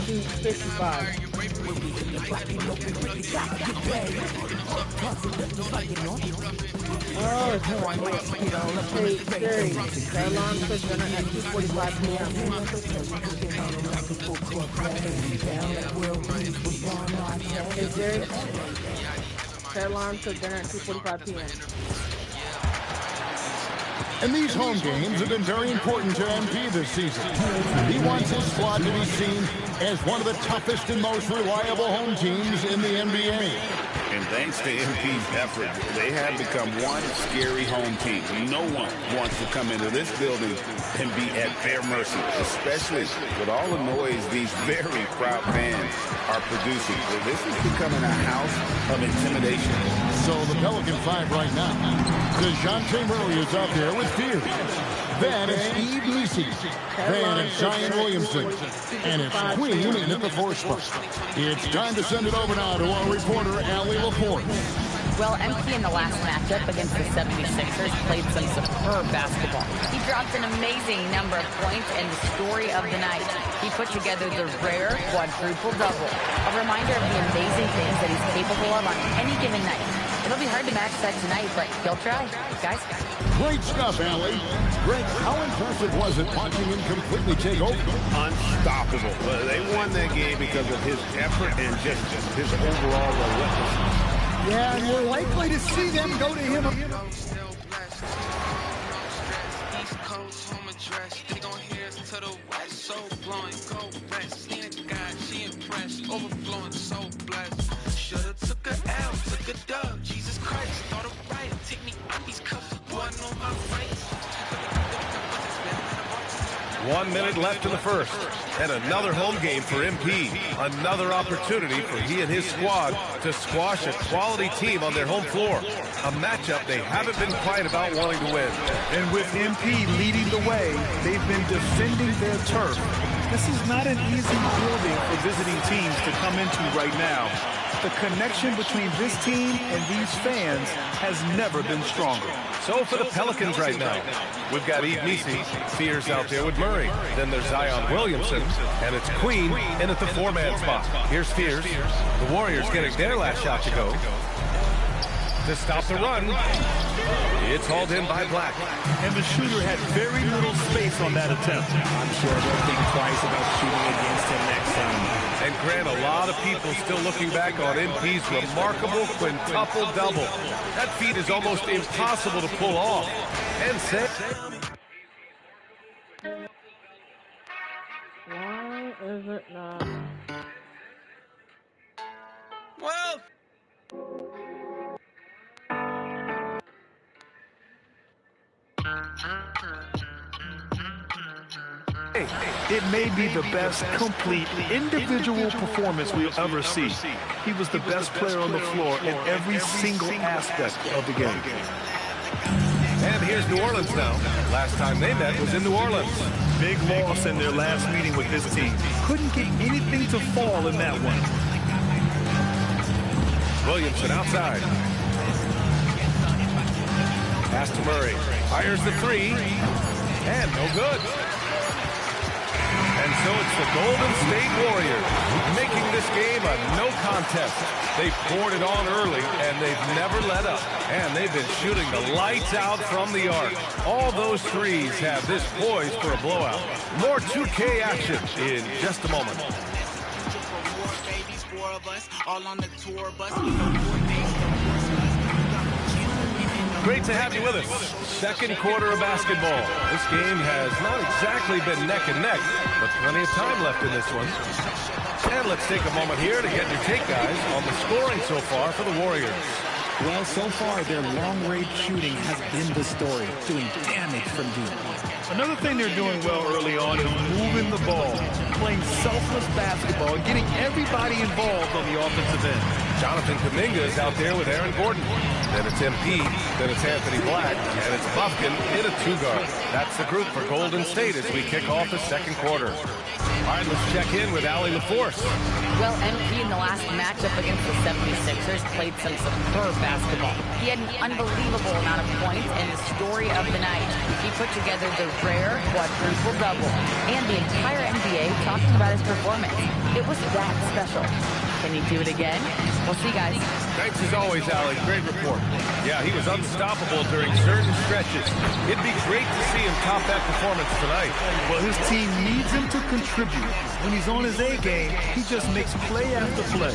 55. Oh, it's Hey, Siri, the alarm says dinner at 2:45 p.m. Hey, Siri, the alarm says dinner at 2:45 p.m. And these home games have been very important to MP this season. He wants his squad to be seen as one of the toughest and most reliable home teams in the NBA. And thanks to MP's effort, they have become one scary home team. No one wants to come into this building and be at their mercy, especially with all the noise these very proud fans are producing. So this is becoming a house of intimidation. So the Pelican 5 right now. DeJounte Murray is out there with Fears. Then it's Nba2k26. Then it's Zion Williamson. And it's Queen in at the 4 spot. It's time to send it over now to our reporter, Allie Laporte. Well, MP in the last matchup against the 76ers played some superb basketball. He dropped an amazing number of points and the story of the night. He put together the rare quadruple-double. A reminder of the amazing things that he's capable of on any given night. It'll be hard to match that tonight, but he'll try. Guys? Great stuff, Allie. Greg, how impressive was it watching him completely take over? Unstoppable. They won that game because of his effort and just his overall relentlessness. Yeah, and we're likely to see them go to him. East Coast home address. They gon' hear us to the west. So blowing, go west. Seeing God, she impressed. Overflowing, so blessed. Shoulda took a L, took a dub. Jesus Christ, thought it right. Take me out these cuffs, one on my face. 1 minute left in the first. And another home game for MP. Another opportunity for he and his squad to squash a quality team on their home floor. A matchup they haven't been quiet about wanting to win. And with MP leading the way, they've been defending their turf. This is not an easy building for visiting teams to come into right now. The connection between this team and these fans has never been stronger. So for the Pelicans right now, we've got Nba2k26, Fears out there with Murray. Then there's Zion Williamson, and it's Queen in at the 4-man spot. Here's Fears. The Warriors getting their last shot to go. To stop the run, it's hauled in by Black. And the shooter had very little space on that attempt. I'm sure they'll think twice about shooting against him next time. And Grant, a lot of people still looking back on MP's remarkable quintuple-double. That feat is almost impossible to pull off. And set. Why is it not? Well, It may be the best complete individual performance we'll ever see. He was the best player on the floor in every single aspect of the game. And here's New Orleans now. Last time they met was in New Orleans. Big loss in their last meeting with this team. Couldn't get anything to fall in that one. Williamson outside. Pass to Murray. Fires the 3. And no good. And so it's the Golden State Warriors making this game a no contest. They poured it on early, and they've never let up. And they've been shooting the lights out from the arc. All those threes have this poised for a blowout. More 2K action in just a moment. Great to have you with us. Second quarter of basketball. This game has not exactly been neck and neck, but plenty of time left in this one. And let's take a moment here to get your take, guys, on the scoring so far for the Warriors. Well, so far, their long-range shooting has been the story, doing damage from deep. Another thing they're doing well early on is moving the ball, playing selfless basketball, and getting everybody involved on the offensive end. Jonathan Kuminga is out there with Aaron Gordon. Then it's MP, then it's Anthony Black, and it's Bufkin in a 2-guard. That's the group for Golden State as we kick off the second quarter. All right, let's check in with Allie Laporte. Well, MP in the last matchup against the 76ers played some superb basketball. He had an unbelievable amount of points and the story of the night. He put together the rare quadruple double. And the entire NBA talking about his performance. It was that special. Can he do it again? We'll see, guys. Thanks as always, Allie. Great report. Yeah, he was unstoppable during certain stretches. It'd be great to see him top that performance tonight. Well, his team needs him to contribute. When he's on his A game, he just makes play after play.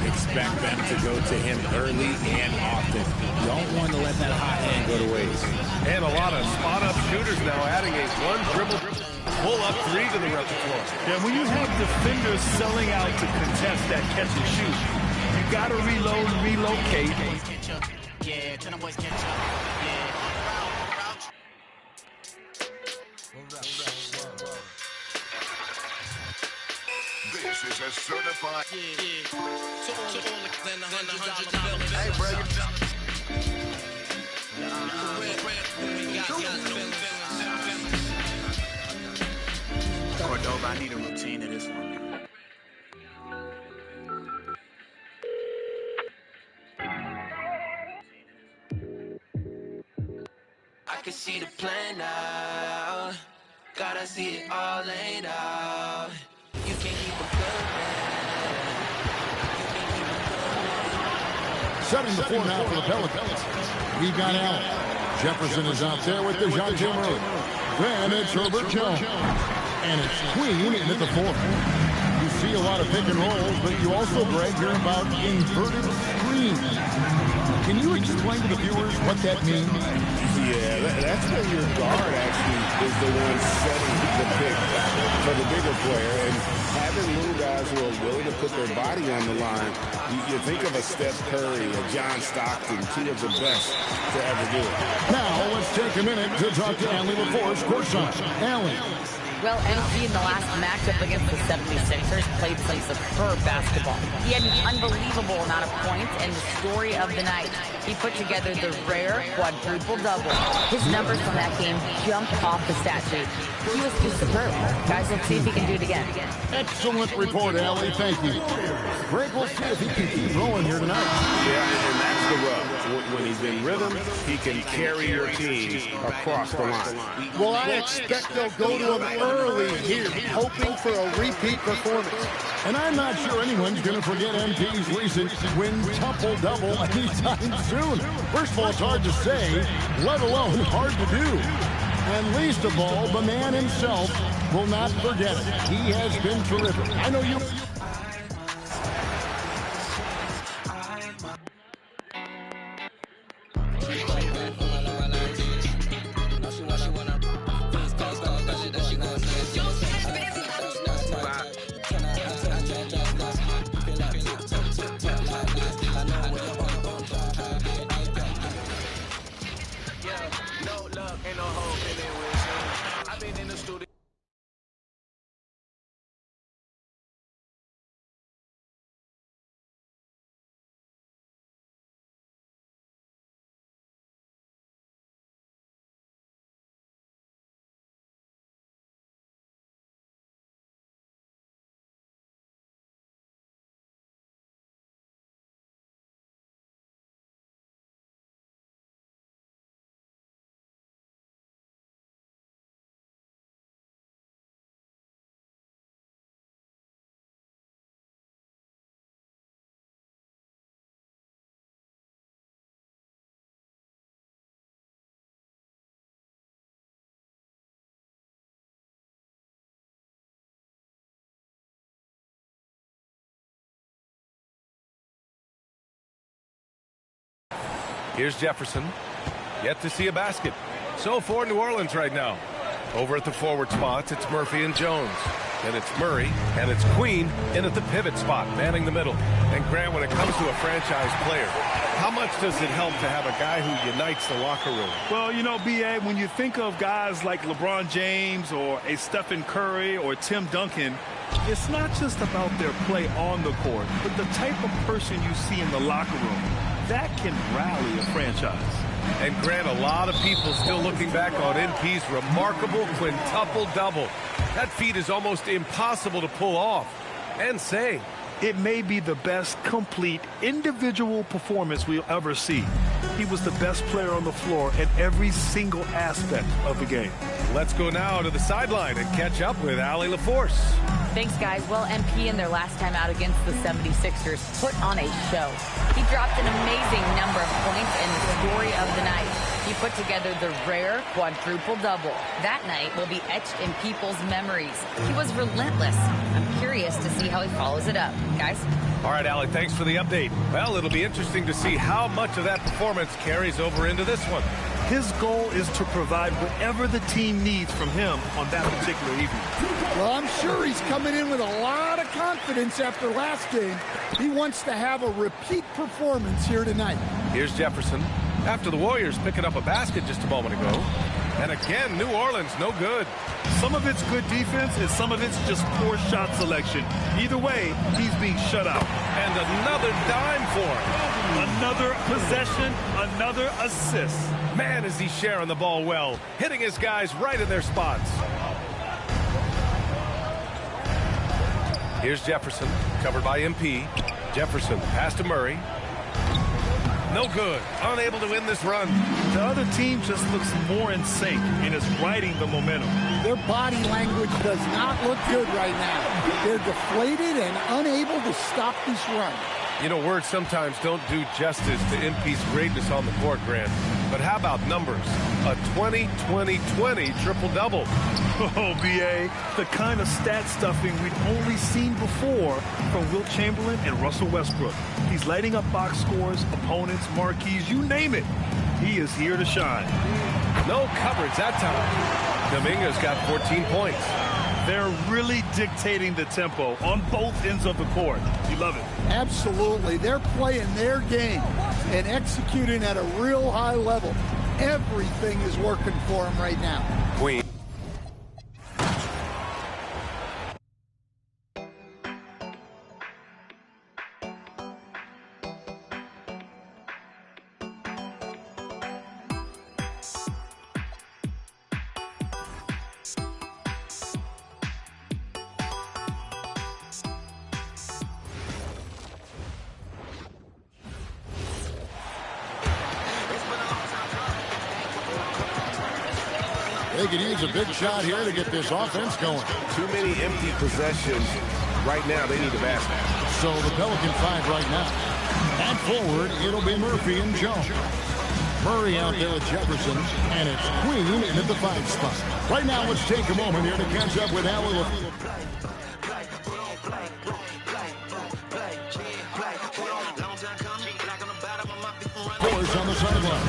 Expect them to go to him early and often. Don't want to let that hot hand go to waste. And a lot of spot-up shooters now adding a one-dribble pull-up three to the repertoire. Yeah, when you have defenders selling out to contest that catch and shoot, you got to reload and relocate. This is a certified. Hey, bro. Cordova, I need a routine in this one. I can see the plan now. Gotta see it all laid out. You can't keep a good man. Setting the floor now for the Pelicans. We've got Allen. Jefferson is out there with DeJounte Murray. Then it's Herbert Jones. And it's Queen in at the fourth. You see a lot of pick and rolls, but you also, Greg, hear about inverted screens. Can you explain to the viewers what that means? Yeah, that's when your guard actually is the one setting the pick for the bigger player. And having little guys who are willing to put their body on the line, you think of a Steph Curry, a John Stockton, two of the best to ever do it. Now, let's take a minute to talk to Allie LaForce, courtside. Allie. Well, MP in the last matchup against the 76ers played some superb basketball. He had an unbelievable amount of points and the story of the night. He put together the rare quadruple double. His numbers from that game jumped off the stat sheet. He was just superb. Guys, let's see if he can do it again. Excellent report, Allie. Thank you. Greg, we'll see if he can keep rolling here tonight. Yeah, and that's the rub. When he's in rhythm, he can carry your team across the line. Well, I expect they'll go to him early here, hoping for a repeat performance. And I'm not sure anyone's going to forget MP's recent quintuple-double anytime soon. First of all, it's hard to say, let alone hard to do. And least of all, the man himself will not forget it. He has been terrific. I know you... Here's Jefferson. Yet to see a basket. So for New Orleans right now. Over at the forward spots, it's Murphy and Jones. Then it's Murray, and it's Queen in at the pivot spot, manning the middle. And Grant, when it comes to a franchise player, how much does it help to have a guy who unites the locker room? Well, you know, B.A., when you think of guys like LeBron James or a Stephen Curry or Tim Duncan, it's not just about their play on the court, but the type of person you see in the locker room. That can rally a franchise. And Grant, a lot of people still looking back on NP's remarkable quintuple-double. That feat is almost impossible to pull off and say. It may be the best complete individual performance we'll ever see. He was the best player on the floor at every single aspect of the game. Let's go now to the sideline and catch up with Allie LaForce. Thanks, guys. Well, MP in their last time out against the 76ers put on a show. He dropped an amazing number of points in the story of the night. He put together the rare quadruple-double. That night will be etched in people's memories. He was relentless. I'm curious to see how he follows it up. Guys? All right, Allie, thanks for the update. Well, it'll be interesting to see how much of that performance carries over into this one. His goal is to provide whatever the team needs from him on that particular evening. Well, I'm sure he's coming in with a lot of confidence after last game. He wants to have a repeat performance here tonight. Here's Jefferson. After the Warriors picking up a basket just a moment ago. And again, New Orleans, no good. Some of it's good defense, and some of it's just poor shot selection. Either way, he's being shut out. And another dime for him. Another possession, another assist. Man, is he sharing the ball well, hitting his guys right in their spots. Here's Jefferson, covered by MP. Jefferson, pass to Murray. No good. Unable to win this run. The other team just looks more in sync and is riding the momentum. Their body language does not look good right now. They're deflated and unable to stop this run. You know, words sometimes don't do justice to MP's greatness on the court, Grant. But how about numbers? A 20-20-20 triple-double. Oh, B.A., the kind of stat stuffing we've only seen before from Wilt Chamberlain and Russell Westbrook. He's lighting up box scores, opponents, marquees, you name it. He is here to shine. No coverage that time. Dominguez got 14 points. They're really dictating the tempo on both ends of the court. You love it. Absolutely. They're playing their game and executing at a real high level. Everything is working for them right now. Queen. They could use a big shot here to get this offense going. Too many empty possessions. Right now, they need a basket. So the Pelican 5 right now. And forward, it'll be Murphy and Jones. Murray out there with Jefferson, and it's Queen in at the 5 spot. Right now, let's take a moment here to catch up with Allie LaForce. On the sideline.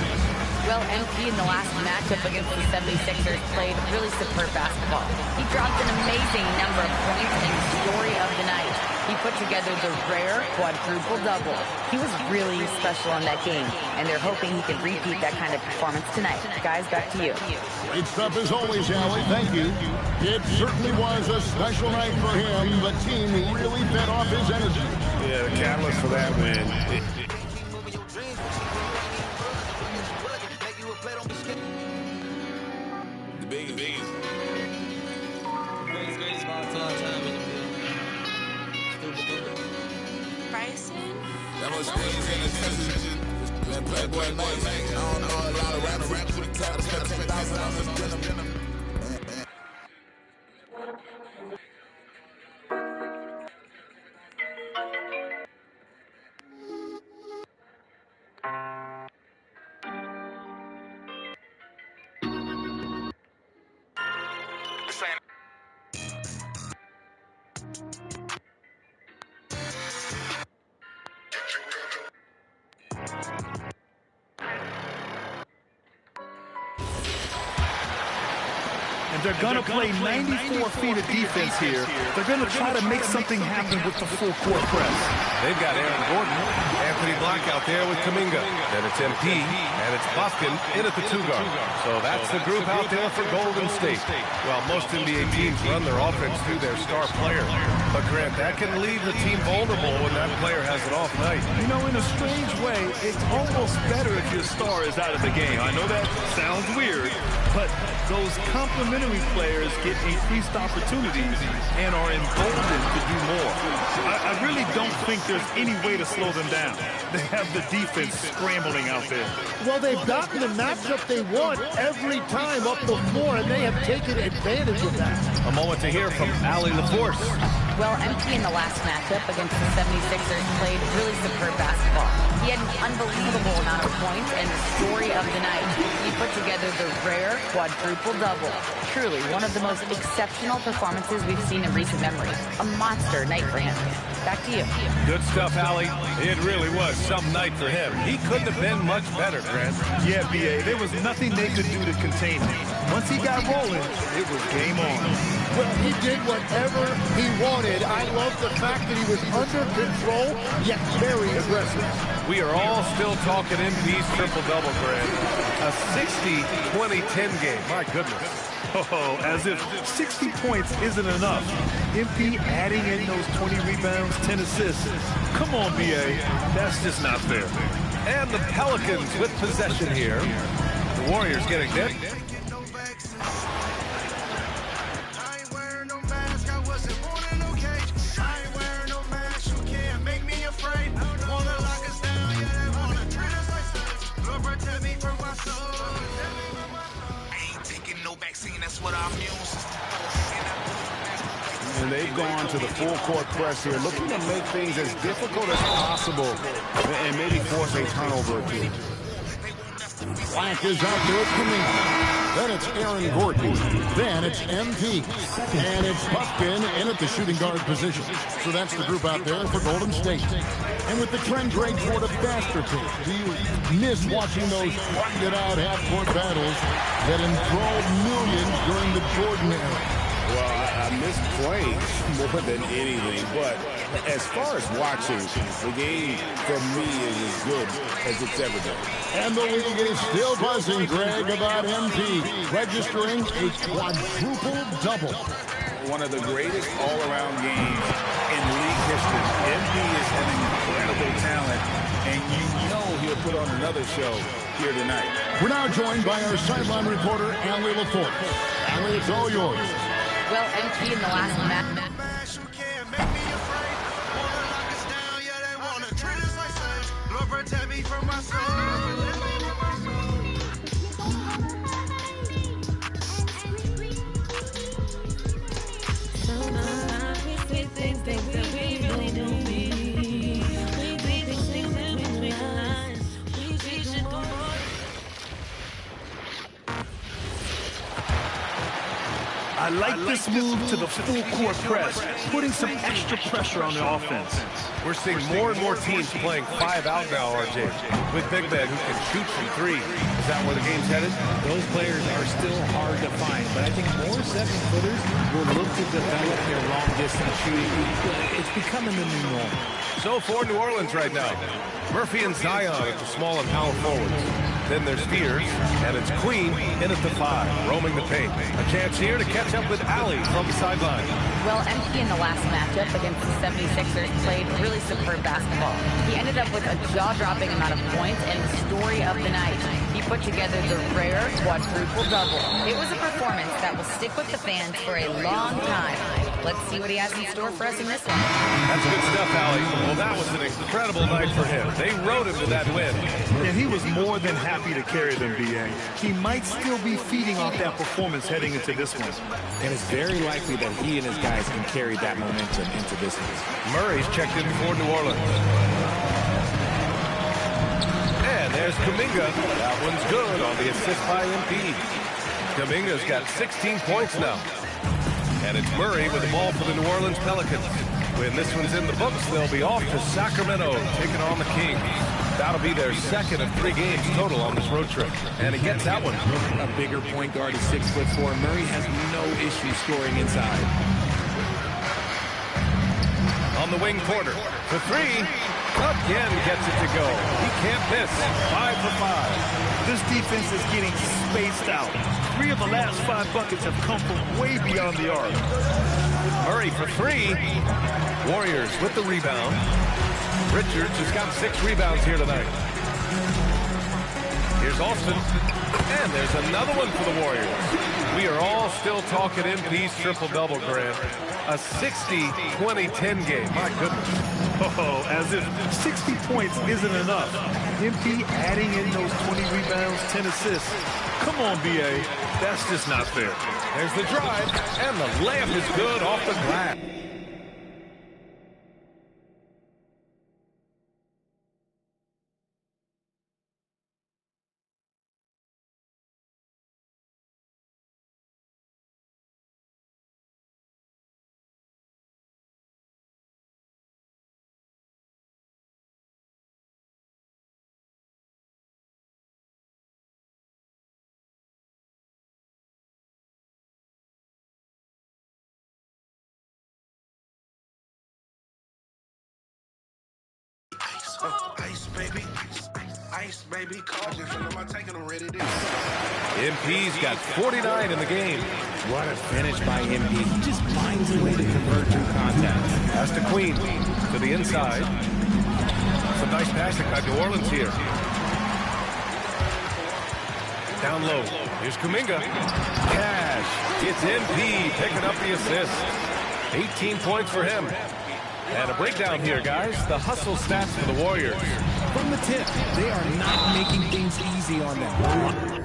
Well, MP in the last matchup against the 76ers played really superb basketball. He dropped an amazing number of points in the story of the night. He put together the rare quadruple-double. He was really special in that game, and they're hoping he can repeat that kind of performance tonight. Guys, back to you. Great stuff as always, Allie. Thank you. It certainly was a special night for him. The team really fed off his energy. Yeah, the catalyst for that win. Playboy Mike, I don't know a lot of rappers with the top of $10,000 They're going to play 94 feet of defense here. They're going to try to make something happen with the full court press. They've got Aaron Gordon, Anthony Black out there with Kuminga. Then it's MP, and it's Bufkin in at the 2-guard. So that's the group out there for Golden State. Well, most NBA teams run their offense through their star player. But, Grant, that can leave the team vulnerable when that player has an off night. You know, in a strange way, it's almost better if your star is out of the game. I know that sounds weird, but those complementary players get increased opportunities and are emboldened to do more. I really don't think there's any way to slow them down. They have the defense scrambling out there. Well, they've gotten the matchup they want every time up the floor, and they have taken advantage of that. A moment to hear from Allie LaForce. Well, MP in the last matchup against the 76ers played really superb basketball. He had an unbelievable amount of points and the story of the night. He put together the rare quadruple double. Truly one of the most exceptional performances we've seen in recent memory. A monster night for him. Back to you. Good stuff, Allie. It really was some night for him. He couldn't have been much better, Grant. Yeah, B.A., there was nothing they could do to contain him. Once he got rolling, it was game on. Well, he did whatever he wanted. I love the fact that he was under control, yet very aggressive. We are all still talking MP's triple-double, Grant. A 60-20-10 game. My goodness. Oh, as if 60 points isn't enough. MP adding in those 20 rebounds, 10 assists. Come on, B.A. That's just not fair. And the Pelicans with possession here. The Warriors getting hit. And they've gone to the full court press here, looking to make things as difficult as possible and maybe force a turnover or two. Black is out there for me. Then it's Aaron Gordon. Then it's MP. And it's Puffkin in at the shooting guard position. So that's the group out there for Golden State. And with the trend grade toward a faster pace, do you miss watching those fighted-out half-court battles that enthralled millions during the Jordan era? Well, I miss playing more than anything, but as far as watching, the game for me is as good as it's ever been. And the league is still buzzing, Greg, about MP registering a quadruple-double. One of the greatest all-around games in league history. MP is an incredible talent, and you know he'll put on another show here tonight. We're now joined by our sideline reporter, Allie LaForce. Allie, it's all yours. Well, MP in the last match. I like this move to the full court press, putting some extra pressure on the offense. We're seeing more and more teams playing 5 out now, RJ, with big men who can shoot from 3. Is that where the game's headed? Those players are still hard to find, but I think more 7-footers will look to develop their long-distance shooting. It's becoming the new norm. So for New Orleans right now, Murphy and Zion at the small and power forwards. Then there's Spears, and it's Queen in at the 5, roaming the paint. A chance here to catch up with Allie from the sideline. Well, MP in the last matchup against the 76ers played really superb basketball. He ended up with a jaw-dropping amount of points and the story of the night. He put together the rare quadruple double. It was a performance that will stick with the fans for a long time. Let's see what he has in store for us in this one. That's good stuff, Allie. Well, that was an incredible night for him. They rode him to that win. And he was more than happy to carry them, B.A. He might still be feeding off that performance heading into this one. And it's very likely that he and his guys can carry that momentum into this one. Murray's checked in for New Orleans. And there's Kuminga. That one's good on the assist by MP. Kuminga's got 16 points now. And it's Murray with the ball for the New Orleans Pelicans. When this one's in the books, they'll be off to Sacramento, taking on the Kings. That'll be their second of 3 games total on this road trip. And he gets that one. A bigger point guard is 6'4". Murray has no issue scoring inside. On the wing corner, the 3, again gets it to go. He can't miss. 5 for 5. This defense is getting spaced out. 3 of the last 5 buckets have come from way beyond the arc. Murray for 3. Warriors with the rebound. Richards has got 6 rebounds here tonight. Here's Austin. And there's another one for the Warriors. We We are all still talking MP's triple-double, Grant. A 60-20-10 game. My goodness. Oh, as if 60 points isn't enough. MP adding in those 20 rebounds, 10 assists. Come on, BA. That's just not fair. There's the drive, and the layup is good off the glass. Ice, baby. Ice, baby. I'm taking them ready. MP's got 49 in the game. What a finish by MP. He just finds a way to convert through contact. Pass to Queen. To the inside. Some nice passing by New Orleans here. Down low. Here's Kuminga. Cash. It's MP picking up the assist. 18 points for him. And a breakdown here, guys. The hustle stats for the Warriors. From the tip, they are not making things easy on them.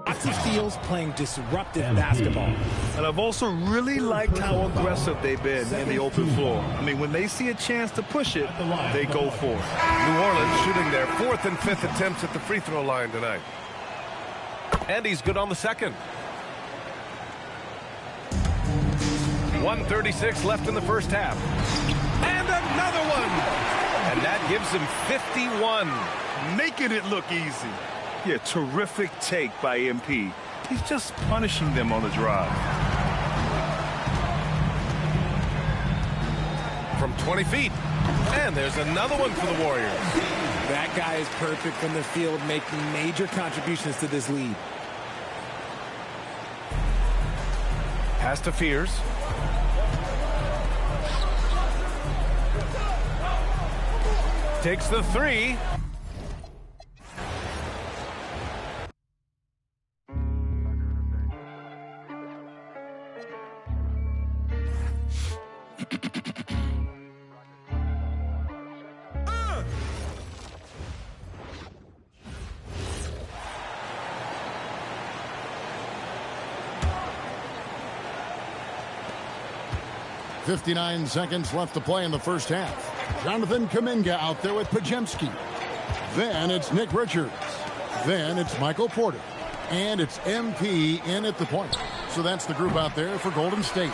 Lots of steals playing disruptive basketball. And I've also really liked how aggressive they've been in the open floor. I mean, when they see a chance to push it, they go for it. New Orleans shooting their 4th and 5th attempts at the free throw line tonight. And he's good on the second. 1:36 left in the first half. And another one! And that gives him 51. Making it look easy. Yeah, terrific take by MP. He's just punishing them on the drive. From 20 feet. And there's another one for the Warriors. That guy is perfect from the field, making major contributions to this lead. Pass to Fears. Takes the three. .59 seconds left to play in the first half. Jonathan Kuminga out there with Pajemski. Then it's Nick Richards. Then it's Michael Porter. And it's MP in at the point. So that's the group out there for Golden State.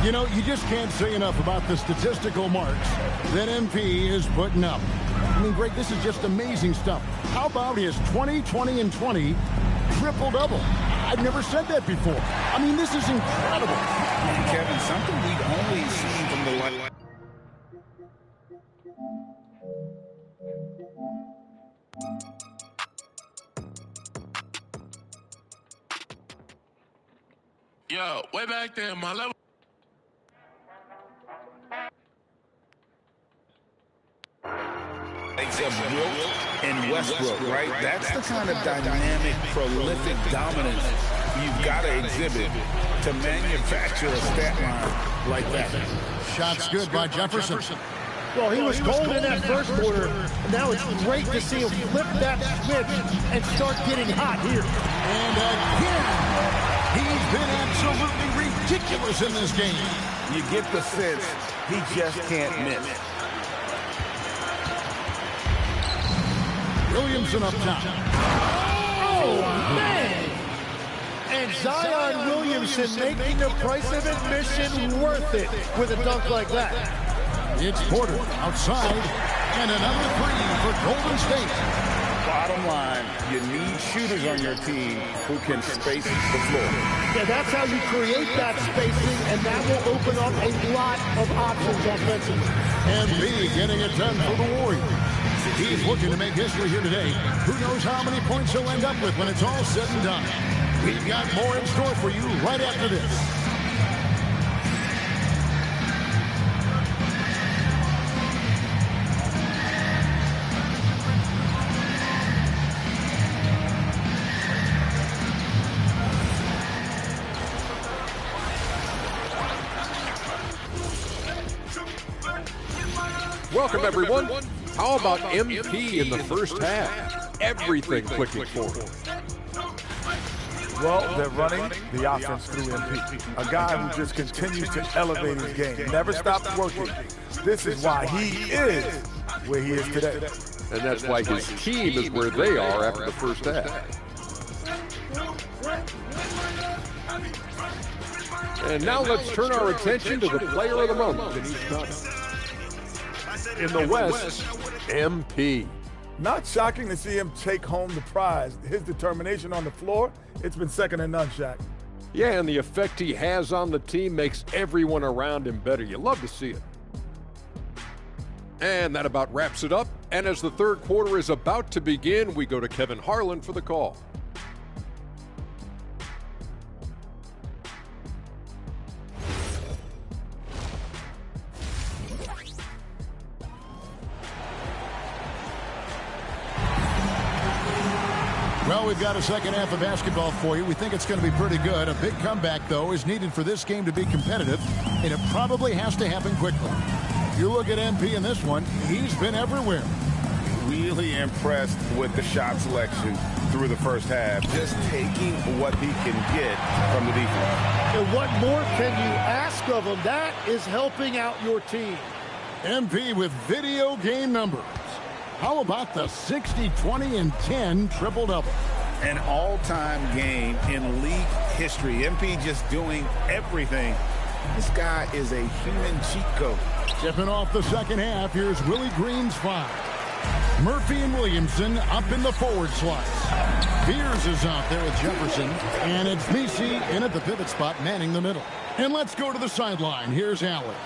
You know, you just can't say enough about the statistical marks that MP is putting up. I mean, Greg, this is just amazing stuff. How about his 20, 20, and 20 triple-double? I've never said that before. I mean, this is incredible. And Kevin, something we've only seen from the line. Yo, way back there, my level. And Westbrook, right? That's the kind of dynamic, prolific dominance you've got to exhibit to manufacture a stat line like that. Shots good by Jefferson. Well, he was cold in that first quarter. Now it's great to see him flip that switch and start getting hot here. And again, he's been absolutely ridiculous in this game. You get the sense he just can't miss. Williamson up top. Oh, man! And Zion Williamson making the price of admission worth it with a dunk like that. It's Porter outside, and another three for Golden State. Bottom line, you need shooters on your team who can space the floor. Yeah, that's how you create that spacing, and that will open up a lot of options offensively. And B getting it done for the Warriors. He's looking to make history here today. Who knows how many points he'll end up with when it's all said and done. We've got more in store for you right after this. Welcome, everyone. How about MP in the first half? Everything clicking for him. Well, they're running the offense through MP. A guy who just continues to elevate his game. Never stops working. This is why he is where he is today. And that's why his team is where they are after the first half. And now let's turn our attention to the player of the moment in each conference. In the West, MP. Not shocking to see him take home the prize. His determination on the floor, it's been second to none, Shaq. Yeah, and the effect he has on the team makes everyone around him better. You love to see it. And that about wraps it up. And as the third quarter is about to begin, we go to Kevin Harlan for the call. Well, we've got a second half of basketball for you. We think it's going to be pretty good. A big comeback, though, is needed for this game to be competitive, and it probably has to happen quickly. If you look at MP in this one, he's been everywhere. Really impressed with the shot selection through the first half, just taking what he can get from the defense. And what more can you ask of him? That is helping out your team. MP with video game numbers. How about the 60, 20, and 10 triple-double? An all-time game in league history. MP just doing everything. This guy is a human cheat code. Tipping off the second half, here's Willie Green's 5. Murphy and Williamson up in the forward slots. Beers is out there with Jefferson. And it's Messi in at the pivot spot, manning the middle. And let's go to the sideline. Here's Allen.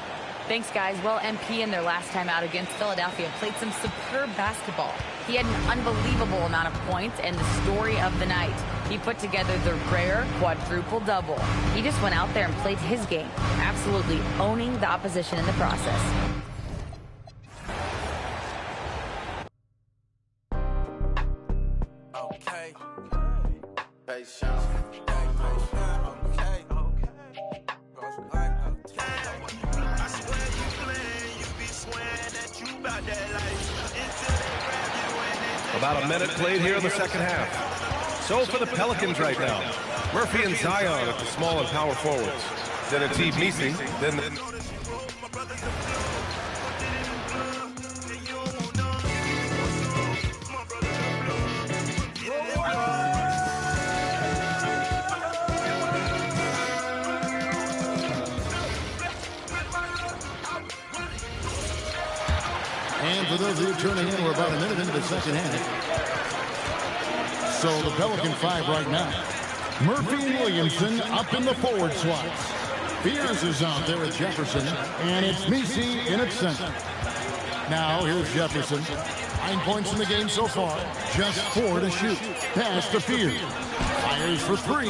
Thanks, guys. Well, MP in their last time out against Philadelphia played some superb basketball. He had an unbelievable amount of points and the story of the night. He put together the rare quadruple-double. He just went out there and played his game, absolutely owning the opposition in the process. Okay. About a minute played here in the second half. So for the Pelicans right now, Murphy and Zion at the small and power forwards. Then it's Messi. Then And for those of you tuning in, we're about a minute into the second half. So the Pelican 5 right now. Murphy and Williamson up in the forward slots. Beers is out there with Jefferson. And it's Messi in at center. Now here's Jefferson. 9 points in the game so far. Just 4 to shoot. Pass to Beers. Fires for 3.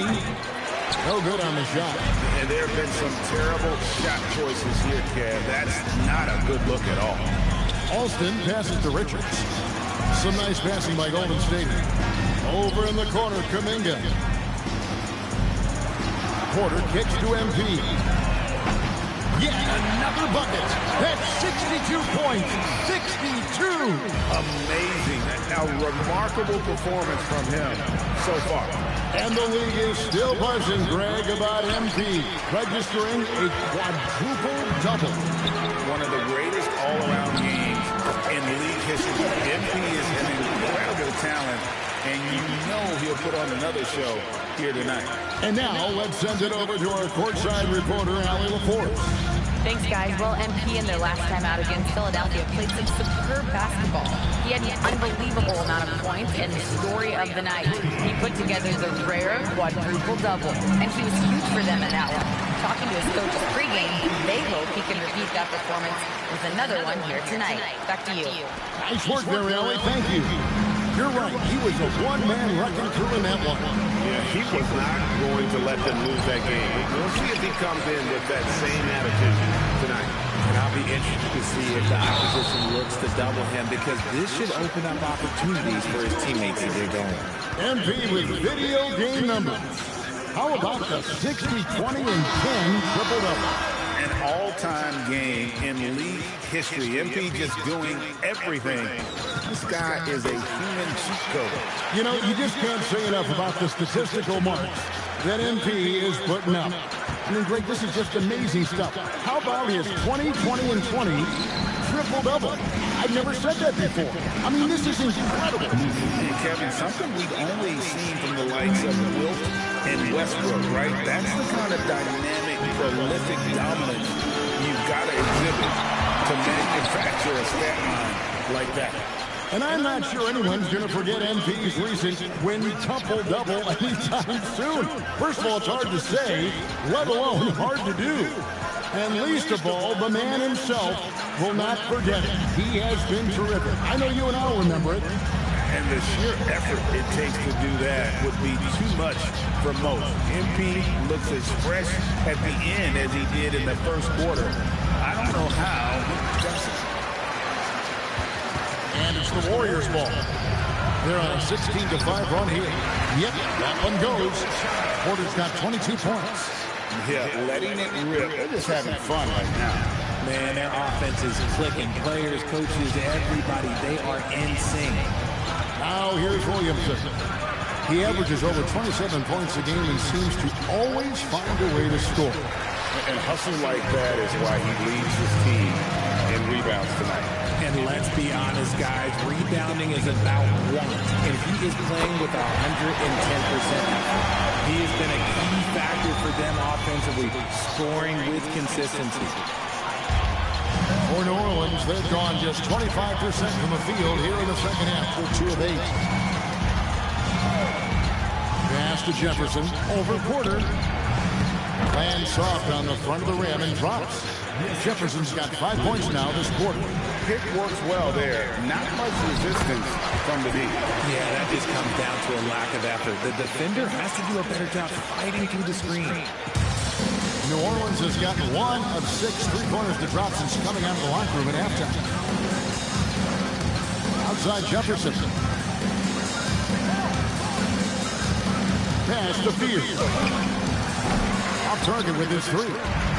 No good on the shot. And there have been some terrible shot choices here, Kev. That's not a good look at all. Alston passes to Richards. Some nice passing by Golden State. Over in the corner, Kuminga. Porter kicks to MP. Yet another bucket. That's 62 points. 62. Amazing. A remarkable performance from him so far. And the league is still buzzing, Greg, about MP registering a quadruple-double. One of the greatest all-around games in league history. MP is an incredible talent, and you know he'll put on another show here tonight. And now let's send it over to our courtside reporter, Allie LaForce. Thanks, guys. Well, MP in their last time out against Philadelphia played some superb basketball. He had an unbelievable amount of points and the story of the night. He put together the rare quadruple-double, and he was huge for them in that one. Talking to his coaches pregame, they hope he can repeat that performance with another one here tonight. Back to you. Nice work there, Allie. Thank you. You're right. He was a one-man wrecking crew in that one. Yeah, he was not going to let them lose that game. We'll see if he comes in with that same attitude tonight. And I'll be interested to see if the opposition looks to double him, because this should open up opportunities for his teammates to get going. MP with video game numbers. How about the 60, 20, and 10 triple-double? An all-time game in league history. MP just doing everything. This guy is a human cheat code. You know, you just can't say enough about the statistical marks that MP is putting up. I mean, Greg, this is just amazing stuff. How about his 20, 20, and 20 triple-double? I've never said that before. I mean, this is incredible. And Kevin, something we've only seen from the likes of Wilt and Westbrook, right? That's the kind of dynamic, prolific dominance you've got to exhibit to manufacture a stat line like that. And I'm not sure anyone's going to forget MP's recent quintuple-double anytime soon. First of all, it's hard to say, let alone hard to do. And least of all, the man himself will not forget it. He has been terrific. I know you and I will remember it. And the sheer effort it takes to do that would be too much for most. MP looks as fresh at the end as he did in the first quarter. I don't know how he does it. And it's the Warriors' ball. They're on a 16-5 run here. Yep, that one goes. Porter's got 22 points. Yeah, letting it rip. They're just having fun right now. Man, their offense is clicking. Players, coaches, everybody, they are in sync. Now here's Williamson. He averages over 27 points a game and seems to always find a way to score. And hustle like that is why he leads his team in rebounds tonight. And let's be honest, guys, rebounding is about want. And he is playing with 110% effort. He has been a key factor for them offensively, scoring with consistency. For New Orleans, they've gone just 25% from the field here in the second half with 2 of 8. Pass to Jefferson, over Porter. Lands soft on the front of the rim and drops. Jefferson's got 5 points now this quarter. Pick works well there. Not much resistance from the D. Yeah, that just comes down to a lack of effort. The defender has to do a better job fighting through the screen. New Orleans has gotten 1 of 6 3-pointers to drop since coming out of the locker room at halftime. Outside Jefferson. Pass to Fields. Off target with his 3.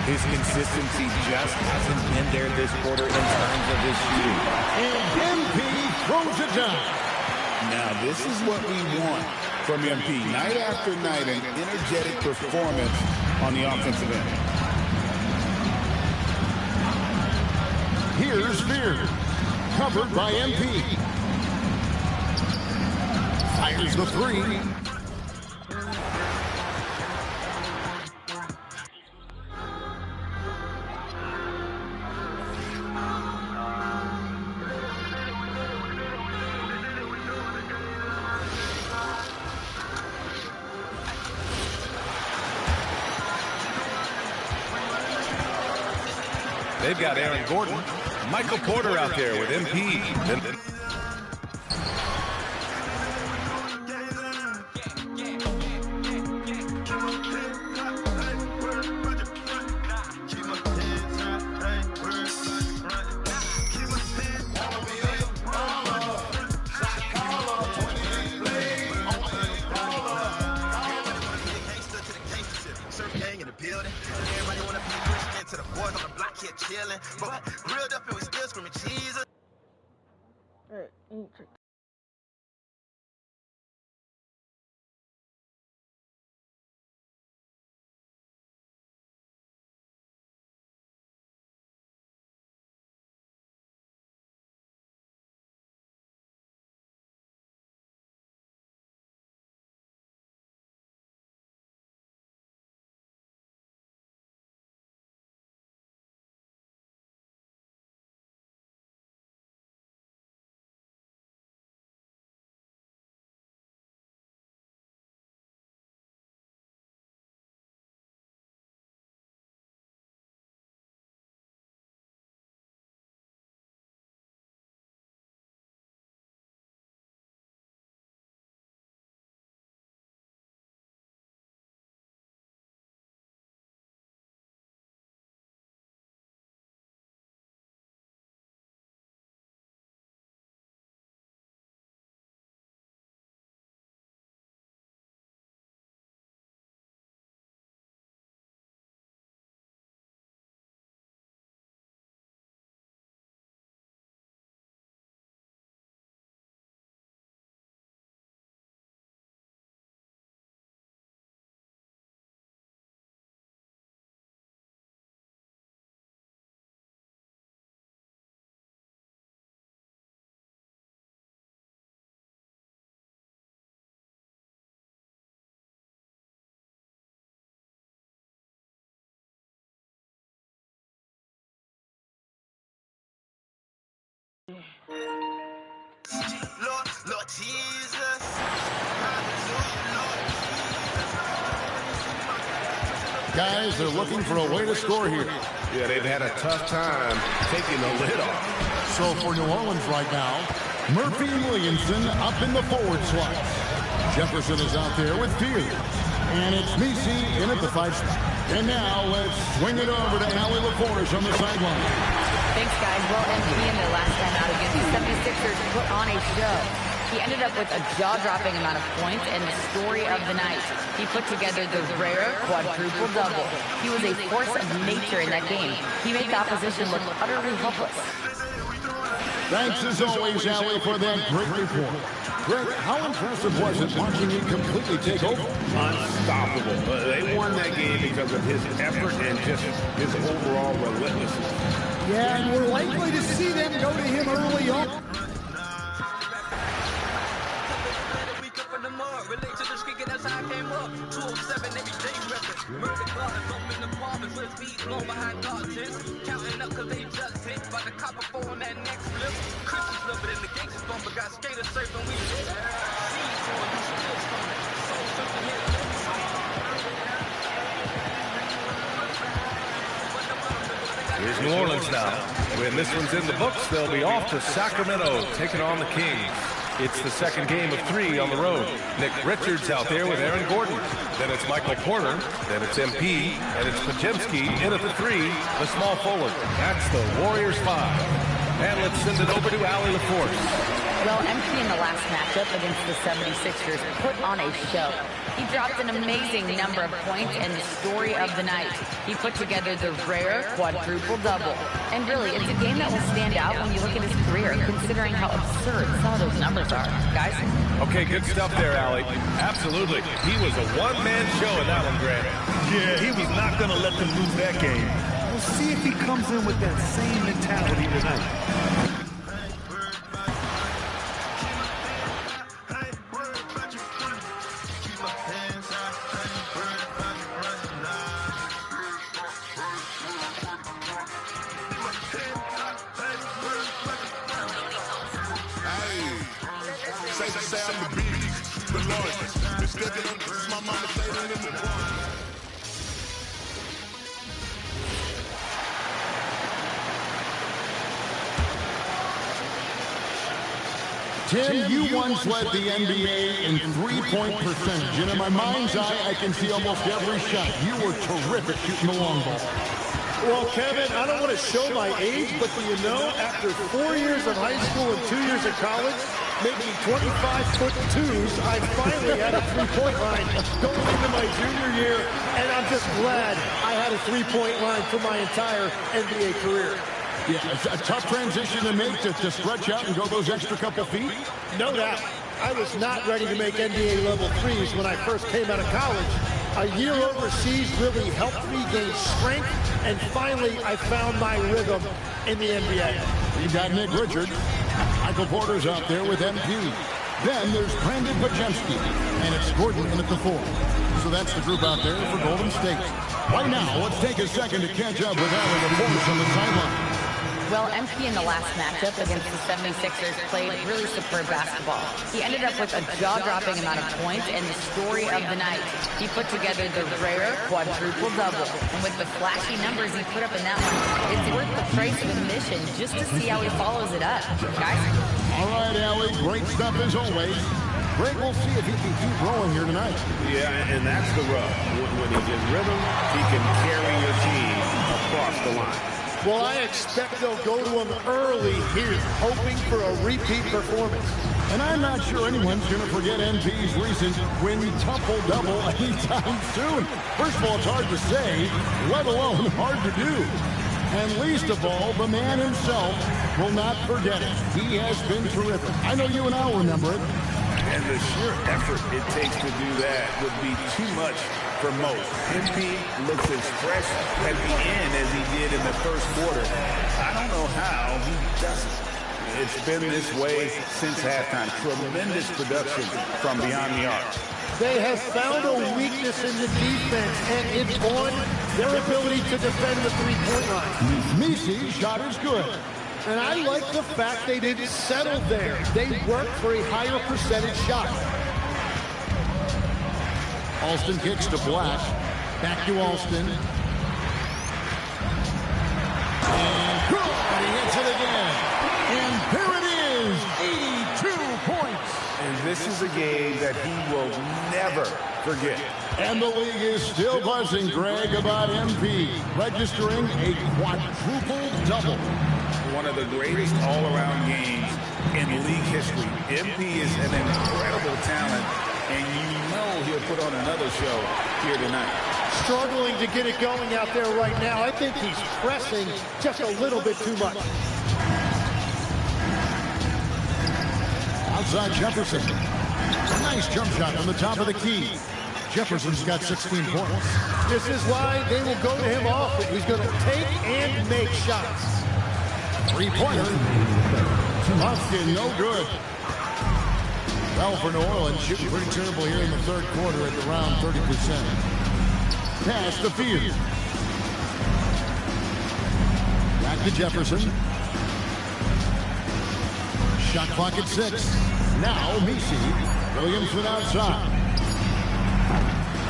His consistency just hasn't been there this quarter in terms of his shooting. And MP throws it down. Now, this is what we want from MP. Night after night, an energetic performance on the offensive end. Here's Beard. Covered by MP. Fires the 3. They've got Aaron Gordon, Michael Porter out there with MP. Lord Jesus. Guys, they're looking for a way to score here. Yeah, they've had a tough time taking the lid off. So for New Orleans right now, Murphy and Williamson up in the forward slot. Jefferson is out there with Fields. And it's Messi in at the 5 spot. And now let's swing it over to Allie LaForge on the sideline. Thanks, guys. Well, MP in their last time out against the 76ers put on a show. He ended up with a jaw-dropping amount of points and the story of the night. He put together the rare quadruple double. He was a force of nature in that game. He made the opposition look utterly helpless. Thanks as always, Allie, for that great report. Greg, how impressive was it watching him completely take over? Unstoppable. They won that game because of his effort and just his overall relentlessness. Yeah, and we're likely to see them go to him early on. Here's New Orleans now. When this one's in the books, they'll be off to Sacramento, taking on the Kings. It's the second game of 3 on the road. Nick Richards out there with Aaron Gordon. Then it's Michael Porter. Then it's MP. And it's Pajemski in at the 3, the small forward. That's the Warriors 5. And let's send it over to Allie LaForce. Well, MP in the last matchup against the 76ers put on a show. He dropped an amazing number of points and the story of the night. He put together the rare quadruple double. And really, it's a game that will stand out when you look at his career, considering how absurd some of those numbers are. Guys? Okay, good stuff there, Allie. Absolutely. He was a one-man show in that one, Grant. Yeah, he was not going to let them lose that game. We'll see if he comes in with that same mentality tonight. Tim, you once led the NBA in three-point percentage, and in my mind's eye, I can see almost every shot. You were terrific shooting the long ball. Well, Kevin, I don't want to show my age, but do you know, after 4 years of high school and 2 years of college, making 25'2", I finally had a three-point line going into my junior year, and I'm just glad I had a three-point line for my entire NBA career. Yeah, it's a tough transition to make to stretch out and go those extra couple feet. No doubt. I was not ready to make NBA level threes when I first came out of college. A year overseas really helped me gain strength, and finally I found my rhythm in the NBA. You got Nick Richards. Michael Porter's out there with MP. Then there's Brandon Pajemski, and it's Gordon in at the 4. So that's the group out there for Golden State. Right now, let's take a second to catch up with Allie LaForce on the sideline. Well, MP in the last matchup against the 76ers played really superb basketball. He ended up with a jaw-dropping amount of points and the story of the night. He put together the rare quadruple double. And with the flashy numbers he put up in that one, it's worth the price of admission just to see how he follows it up. Guys? All right, Allie, great stuff as always. Greg, we'll see if he can keep rolling here tonight. Yeah, and that's the rub. When he's in rhythm, he can carry your team across the line. Well, I expect they'll go to him early here, hoping for a repeat performance. And I'm not sure anyone's going to forget NB's recent quintuple-double anytime soon. First of all, it's hard to say, let alone hard to do. And least of all, the man himself will not forget it. He has been terrific. I know you and I will remember it. And the sheer effort it takes to do that would be too much for most. MP looks as fresh at the end as he did in the first quarter. I don't know how he does it. It's been this way since halftime. Tremendous production from beyond the arc. They have found a weakness in the defense, and it's on their ability to defend the three-point line. Misi's shot is good. And I like the fact they didn't settle there. They worked for a higher percentage shot. Alston kicks to Black. Back to Alston. And good! And he hits it again. And here it is, 82 points. And this is a game that he will never forget. And the league is still buzzing, Greg, about MP registering a quadruple-double. One of the greatest all-around games in league history. MP is an incredible talent, and you know he'll put on another show here tonight. Struggling to get it going out there right now. I think he's pressing just a little bit too much. Outside Jefferson. A nice jump shot from the top of the key. Jefferson's got 16 points. This is why they will go to him often. He's going to take and make shots. Three-pointer. Boston, no good. Well, for New Orleans, shooting pretty terrible here in the third quarter at around 30%. Pass to Field. Back to Jefferson. Shot clock at 6. Now, Messi. Williamson outside.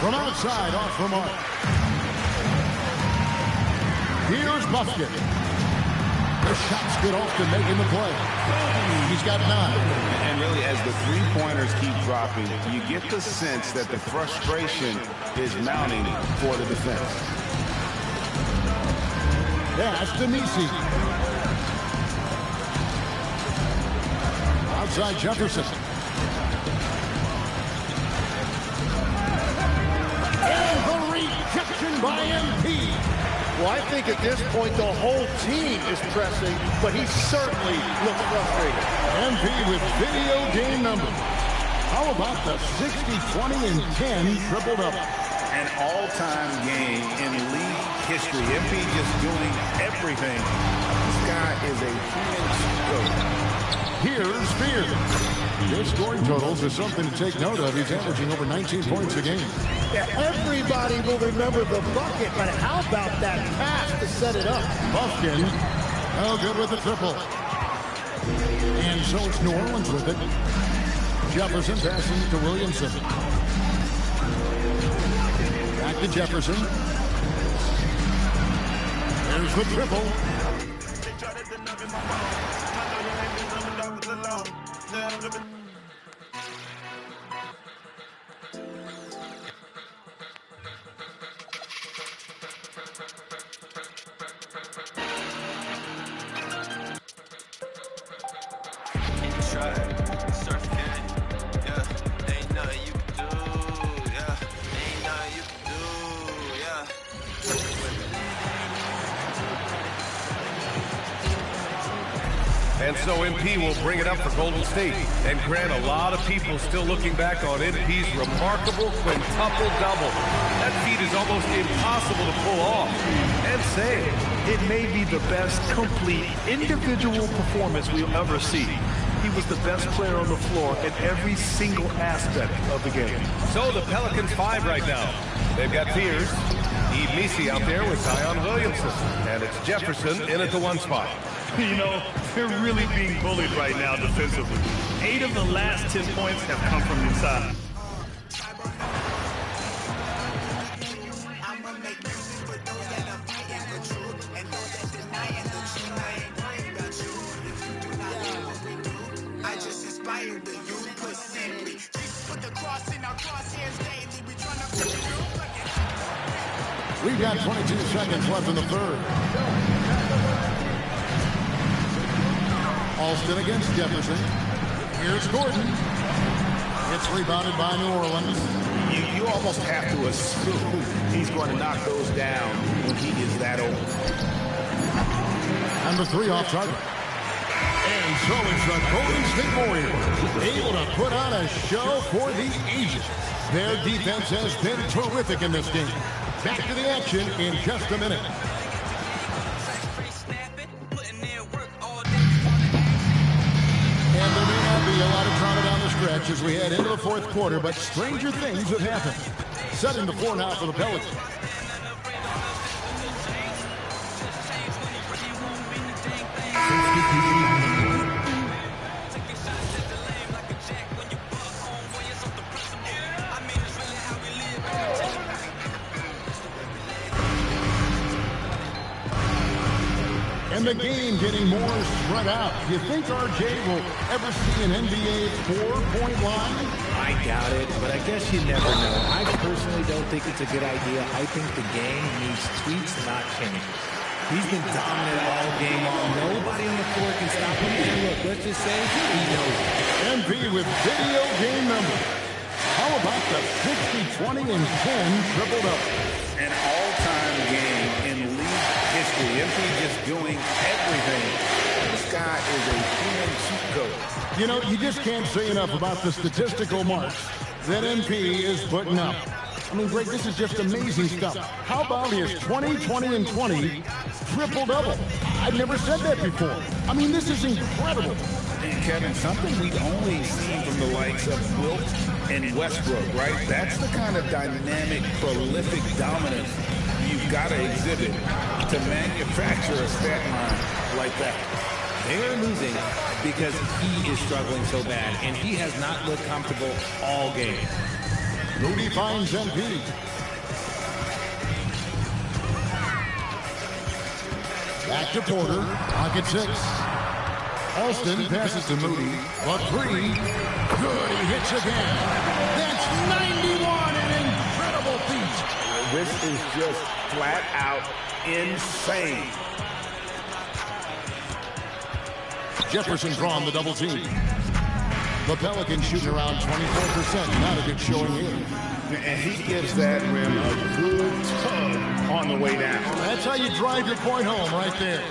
From outside, off the mark. Here's Bucket. The shot's good off to making the play. He's got 9. And really, as the three-pointers keep dropping, you get the sense that the frustration is mounting for the defense. Pass to Messi. Outside Jefferson. And the rejection by MP. Well, I think at this point the whole team is pressing, but he certainly looks frustrated. MP with video game numbers. How about the 60, 20, and 10 triple-double? An all-time game in league history. MP just doing everything. This guy is a human stroke. Here's Spears. His scoring totals are something to take note of. He's averaging over 19 points a game. Yeah, everybody will remember the bucket, but how about that pass to set it up? Buffkin, no good with the triple. And so it's New Orleans with it. Jefferson passing to Williamson. Back to Jefferson. There's the triple. And so MP will bring it up for Golden State. And Grant, a lot of people still looking back on MP's remarkable quintuple-double. That feat is almost impossible to pull off. And say, it may be the best complete individual performance we'll ever see. He was the best player on the floor in every single aspect of the game. So the Pelicans 5 right now. They've got Pierce, Messi out there with Zion Williamson. And it's Jefferson in at the 1 spot. You know, they're really being bullied right now defensively. 8 of the last 10 points have come from inside. We've got 22 seconds left in the third. Alston against Jefferson. Here's Gordon. It's rebounded by New Orleans. You almost have to assume he's going to knock those down when he is that old. Number 3 off target. And so it's the Golden State Warriors able to put on a show for the ages. Their defense has been terrific in this game. Back to the action in just a minute. And there may not be a lot of drama down the stretch as we head into the fourth quarter, but stranger things have happened. Setting the floor now for the Pelicans. And the game getting more spread out. Do you think RJ will ever see an NBA 4-point line? I doubt it, but I guess you never know. I personally don't think it's a good idea. I think the game needs tweaks, not changes. He's been dominant all game long. Nobody on the floor can stop him. And look, let's just say he knows it. MP with video game numbers. How about the 60, 20, and 10 triple-double? An all-time game in league history. MP just doing everything. This guy is a human cheat code. You know, you just can't say enough about the statistical marks that MP is putting up. I mean, Greg, this is just amazing stuff. How about his 20, 20, and 20 triple-double? I've never said that before. I mean, this is incredible. And Kevin, something we've only seen from the likes of Wilt and Westbrook, right? That's the kind of dynamic, prolific dominance you've got to exhibit to manufacture a stat line like that. They're losing because he is struggling so bad, and he has not looked comfortable all game. Rudy finds MP. Back to Porter. Pocket 6. Alston passes to Moody. A 3. Good. He hits again. That's 91. An incredible feat. This is just flat out insane. Jefferson drawn the double team. The Pelicans shooting around 24%. Not a good showing here. And he gives that rim a good tug on the way down. That's how you drive your point home right there.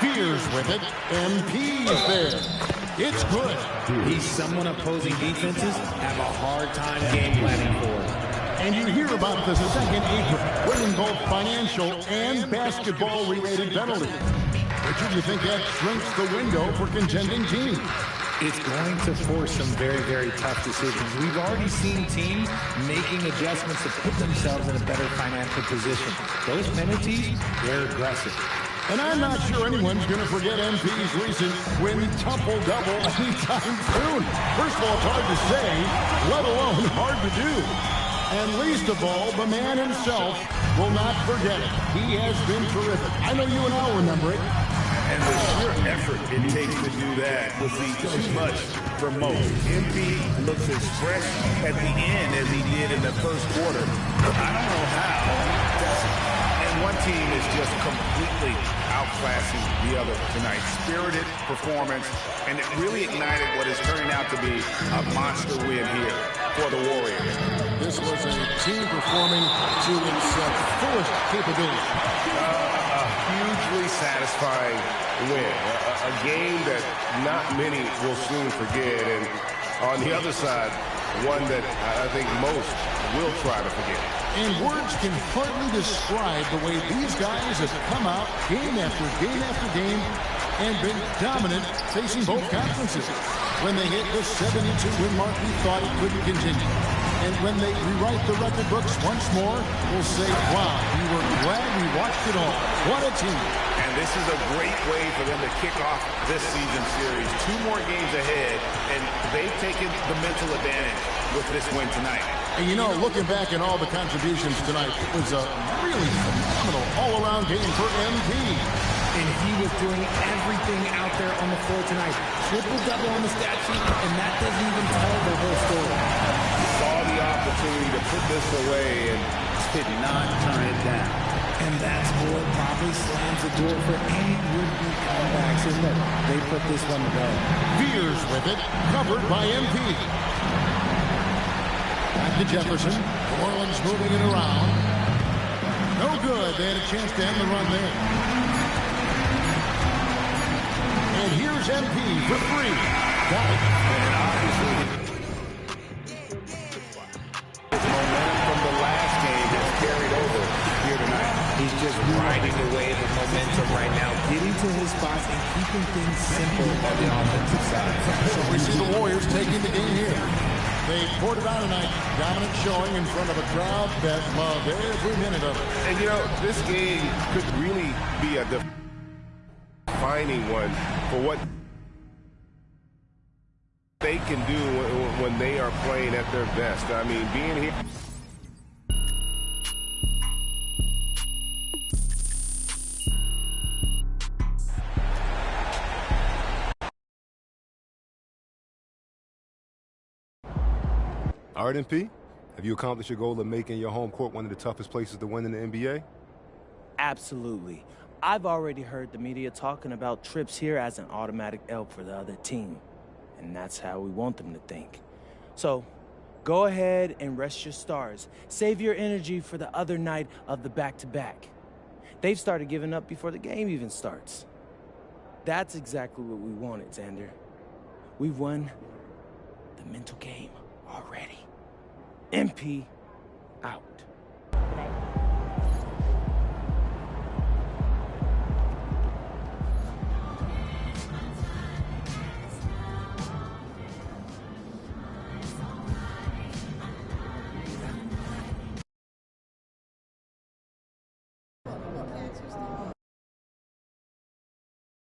Fears with it. MP is there. It's good. He's someone opposing defenses have a hard time game planning for. And you hear about the second apron, winning both financial and basketball-related penalties. Richard, you think that shrinks the window for contending teams? It's going to force some very, very tough decisions. We've already seen teams making adjustments to put themselves in a better financial position. Those penalties, they're aggressive. And I'm not sure anyone's going to forget MP's recent win-tuple-double anytime soon. First of all, it's hard to say, let alone hard to do. And least of all, the man himself will not forget it. He has been terrific. I know you and I'll remember it. And the sheer effort it takes to do that would be too much for most. MP looks as fresh at the end as he did in the first quarter. I don't know how he does it. And one team is just completely outclassing the other tonight. Spirited performance, and it really ignited what is turning out to be a monster win here for the Warriors. This was a team performing to its fullest capability. A hugely satisfying win. A game that not many will soon forget. And on the other side, one that I think most will try to forget. And words can hardly describe the way these guys have come out game after game after game and been dominant facing both conferences. When they hit the 72-win mark, we thought it couldn't continue. And when they rewrite the record books once more, we'll say, wow, we were glad we watched it all. What a team. And this is a great way for them to kick off this season series. 2 more games ahead, and they've taken the mental advantage with this win tonight. And you know, looking back at all the contributions tonight, it was a really phenomenal all-around game for MP. And he was doing everything out there on the floor tonight. Triple-double on the stat sheet, and that doesn't even tell the whole story. Saw the opportunity to put this away and did not turn it down. And that's what probably slams the door for any would-be comebacks. And look, they put this one to bed. Fears with it, covered by MP. Back to Jefferson. New Orleans moving it around. No good. They had a chance to end the run there. And here's MP for 3. Got it. And obviously, momentum from the last game has carried over here tonight. He's just riding the wave of momentum right now, Getting to his spots and keeping things simple on the offensive side. So we see the Warriors taking the game here. They poured it out tonight. Dominant showing in front of a crowd that loved every minute of it. And, you know, this game could really be a defining one for what they can do when they are playing at their best. I mean, being here. All right, MP, have you accomplished your goal of making your home court one of the toughest places to win in the NBA? Absolutely. I've already heard the media talking about trips here as an automatic L for the other team. And that's how we want them to think. So, go ahead and rest your stars. Save your energy for the other night of the back-to-back. They've started giving up before the game even starts. That's exactly what we wanted, Xander. We've won the mental game already. MP out.